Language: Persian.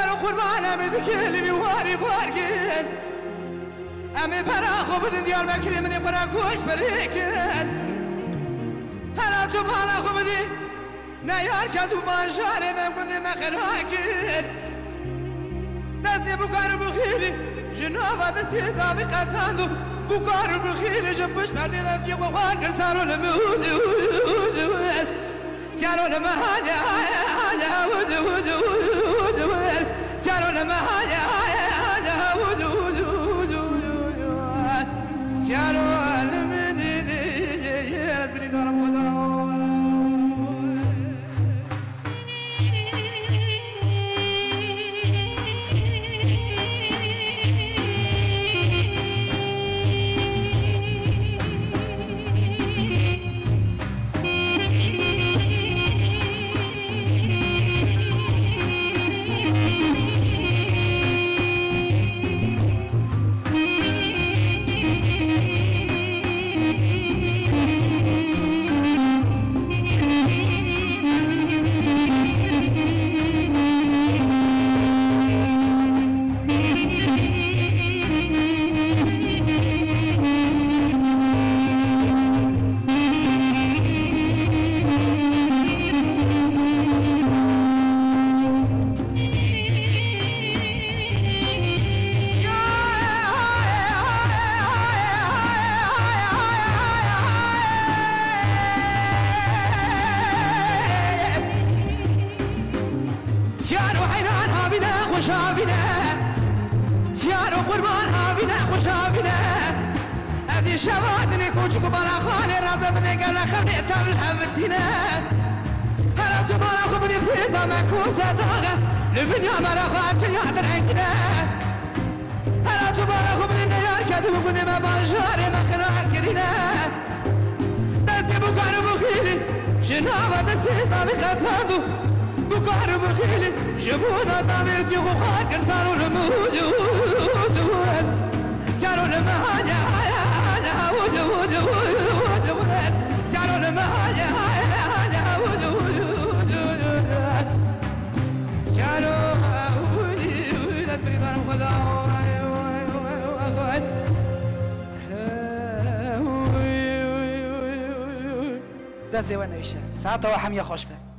چارو قربان امید کلمی واری بارگن امی برا خوب دن دیار بکری منی برا کوش بریکن هلا تو بالا خوب دی نیار کدو بانشاره من کنده مخراکن دستی بکارو بخیلی جنوبا دستی زاوی قطاندو بکارو بخیلی جبش مردی دستی خوان کرسارو لمود سیارو لمهاله سیارو لمهاله سیارو لمدیدی از بری دارم خدا سیارو قربان هاوینه خوش هاوینه از این شوادنی کوچکو بالا خانه رازه منه گل خبری تبل هفتینه هلا تو بالا خوب دی فیزا مکوسه داغه لبنیا مرا خواهد چه یادر انگنه هلا تو بالا خوب دی نیار کدو کنه ما بانشاره مخرار کرینه دستی بکارو بخیلی جنابا دستی زاوی خطاندو بکارو بخیلی جبون از نمیزی خواه کرسارو لمود سیارو لمهاله سیارو لمهاله سیارو دست بری دارم خدا دست دیوان نویشه ساعت و همیه خوش به